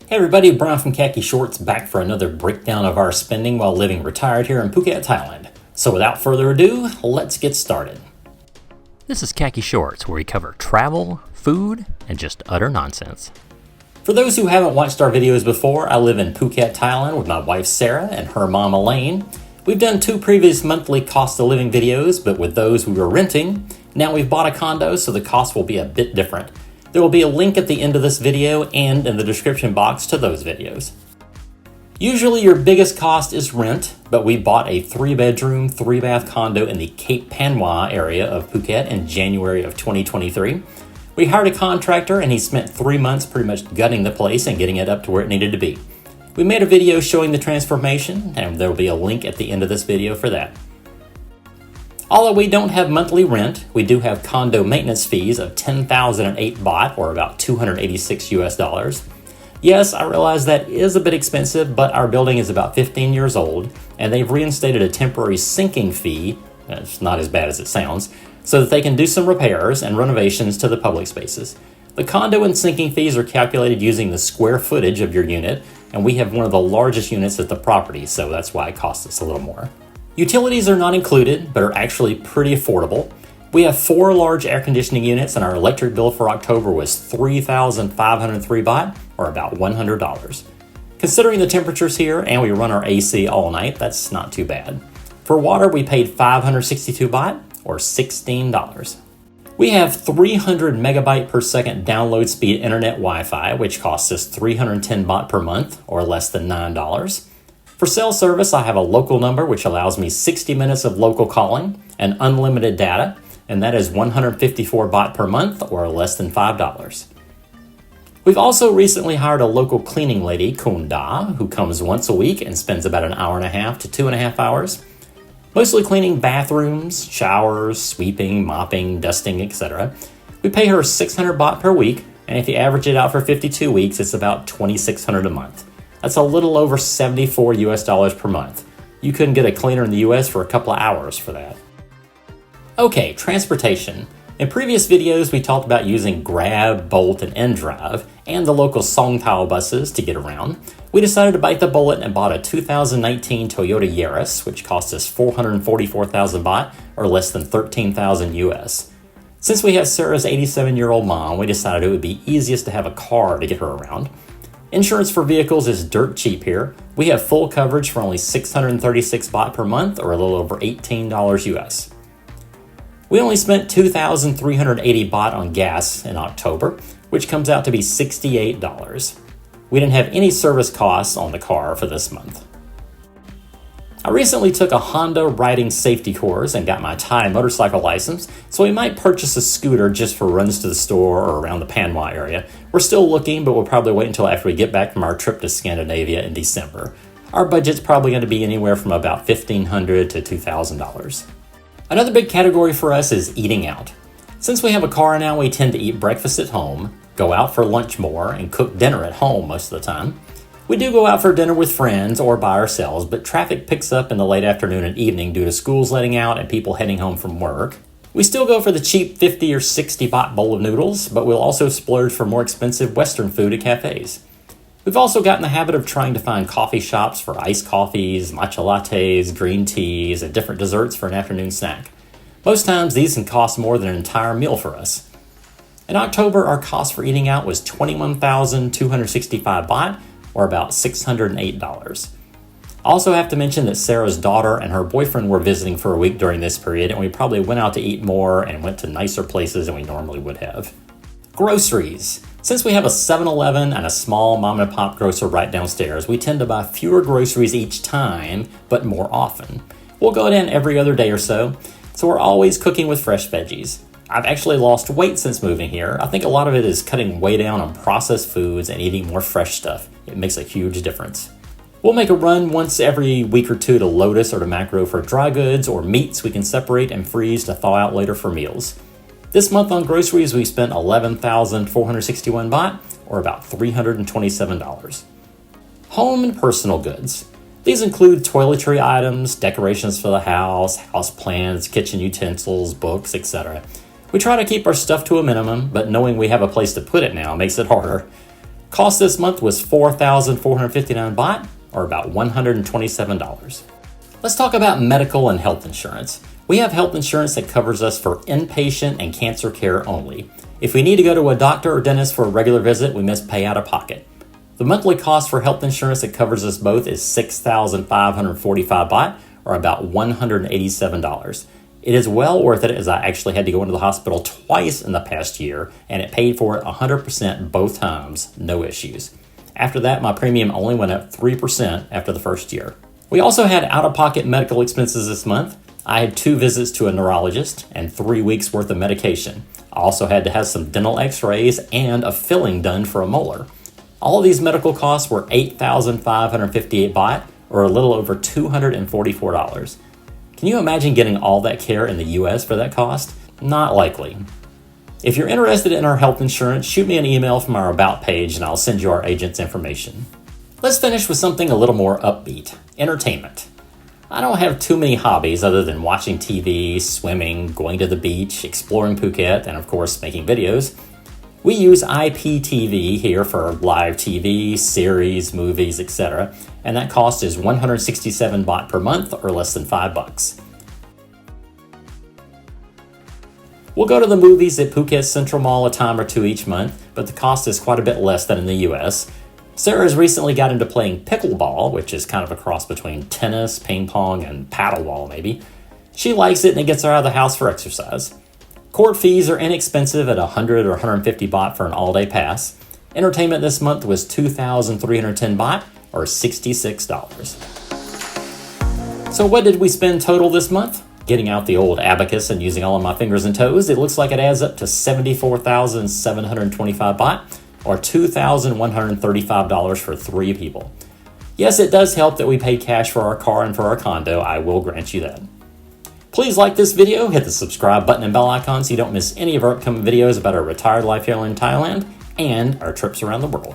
Hey everybody, Brian from Khaki Shorts back for another breakdown of our spending while living retired here in Phuket, Thailand. So without further ado, let's get started. This is Khaki Shorts, where we cover travel, food, and just utter nonsense. For those who haven't watched our videos before, I live in Phuket, Thailand with my wife Sarah and her mom Elaine. We've done 2 previous monthly cost of living videos, but with those we were renting. Now we've bought a condo, so the cost will be a bit different. There will be a link at the end of this video and in the description box to those videos. Usually your biggest cost is rent, but we bought a 3-bedroom, 3-bath condo in the Cape Panwa area of Phuket in January of 2023. We hired a contractor and he spent 3 months pretty much gutting the place and getting it up to where it needed to be. We made a video showing the transformation, and there will be a link at the end of this video for that. Although we don't have monthly rent, we do have condo maintenance fees of 10,008 baht, or about $286 US. Yes, I realize that is a bit expensive, but our building is about 15 years old, and they've reinstated a temporary sinking fee, it's not as bad as it sounds, so that they can do some repairs and renovations to the public spaces. The condo and sinking fees are calculated using the square footage of your unit, and we have one of the largest units at the property, so that's why it costs us a little more. Utilities are not included, but are actually pretty affordable. We have 4 large air conditioning units, and our electric bill for October was 3,503 baht, or about $100. Considering the temperatures here, and we run our AC all night, that's not too bad. For water, we paid 562 baht, or $16. We have 300 megabyte per second download speed internet Wi-Fi, which costs us 310 baht per month, or less than $9. For cell service, I have a local number which allows me 60 minutes of local calling and unlimited data, and that is 154 baht per month, or less than $5. We've also recently hired a local cleaning lady, Condo, who comes once a week and spends about an hour and a half to 2.5 hours, mostly cleaning bathrooms, showers, sweeping, mopping, dusting, etc. We pay her 600 baht per week, and if you average it out for 52 weeks, it's about 2,600 a month. That's a little over $74 US per month. You couldn't get a cleaner in the US for a couple of hours for that. Okay, transportation. In previous videos, we talked about using Grab, Bolt, and nDrive, and the local Songtao buses to get around. We decided to bite the bullet and bought a 2019 Toyota Yaris, which cost us 444,000 baht, or less than 13,000 US. Since we have Sarah's 87-year-old mom, we decided it would be easiest to have a car to get her around. Insurance for vehicles is dirt cheap here. We have full coverage for only 636 baht per month, or a little over $18 US. We only spent 2,380 baht on gas in October, which comes out to be $68. We didn't have any service costs on the car for this month. I recently took a Honda riding safety course and got my Thai motorcycle license, so we might purchase a scooter just for runs to the store or around the Panwa area. We're still looking, but we'll probably wait until after we get back from our trip to Scandinavia in December. Our budget's probably going to be anywhere from about $1,500 to $2,000. Another big category for us is eating out. Since we have a car now, we tend to eat breakfast at home, go out for lunch more, and cook dinner at home most of the time. We do go out for dinner with friends or by ourselves, but traffic picks up in the late afternoon and evening due to schools letting out and people heading home from work. We still go for the cheap 50 or 60 baht bowl of noodles, but we'll also splurge for more expensive Western food at cafes. We've also gotten the habit of trying to find coffee shops for iced coffees, matcha lattes, green teas, and different desserts for an afternoon snack. Most times these can cost more than an entire meal for us. In October, our cost for eating out was 21,265 baht, or about $608. I also have to mention that Sarah's daughter and her boyfriend were visiting for a week during this period, and we probably went out to eat more and went to nicer places than we normally would have. Groceries. Since we have a 7-Eleven and a small mom-and-pop grocer right downstairs, we tend to buy fewer groceries each time, but more often. We'll go in every other day or so we're always cooking with fresh veggies. I've actually lost weight since moving here. I think a lot of it is cutting way down on processed foods and eating more fresh stuff. It makes a huge difference. We'll make a run once every week or two to Lotus or to Macro for dry goods or meats we can separate and freeze to thaw out later for meals. This month on groceries, we spent 11,461 baht, or about $327. Home and personal goods. These include toiletry items, decorations for the house, house plants, kitchen utensils, books, etc. We try to keep our stuff to a minimum, but knowing we have a place to put it now makes it harder. Cost this month was 4,459 baht, or about $127. Let's talk about medical and health insurance. We have health insurance that covers us for inpatient and cancer care only. If we need to go to a doctor or dentist for a regular visit, we must pay out of pocket. The monthly cost for health insurance that covers us both is 6,545 baht, or about $187. It is well worth it, as I actually had to go into the hospital twice in the past year, and it paid for it 100% both times, no issues. After that, my premium only went up 3% after the first year. We also had out-of-pocket medical expenses this month. I had 2 visits to a neurologist and 3 weeks worth of medication. I also had to have some dental x-rays and a filling done for a molar. All of these medical costs were 8,558 baht, or a little over $244. Can you imagine getting all that care in the US for that cost? Not likely. If you're interested in our health insurance, shoot me an email from our About page and I'll send you our agent's information. Let's finish with something a little more upbeat: entertainment. I don't have too many hobbies other than watching TV, swimming, going to the beach, exploring Phuket, and of course making videos. We use IPTV here for live TV, series, movies, etc., and that cost is 167 baht per month, or less than $5. We'll go to the movies at Phuket Central Mall a time or two each month, but the cost is quite a bit less than in the US. Sarah has recently got into playing pickleball, which is kind of a cross between tennis, ping pong, and paddleball maybe. She likes it and it gets her out of the house for exercise. Court fees are inexpensive at 100 or 150 baht for an all-day pass. Entertainment this month was 2,310 baht, or $66. So what did we spend total this month? Getting out the old abacus and using all of my fingers and toes, it looks like it adds up to 74,725 baht, or $2,135 for 3 people. Yes, it does help that we paid cash for our car and for our condo, I will grant you that. Please like this video, hit the subscribe button and bell icon so you don't miss any of our upcoming videos about our retired life here in Thailand and our trips around the world.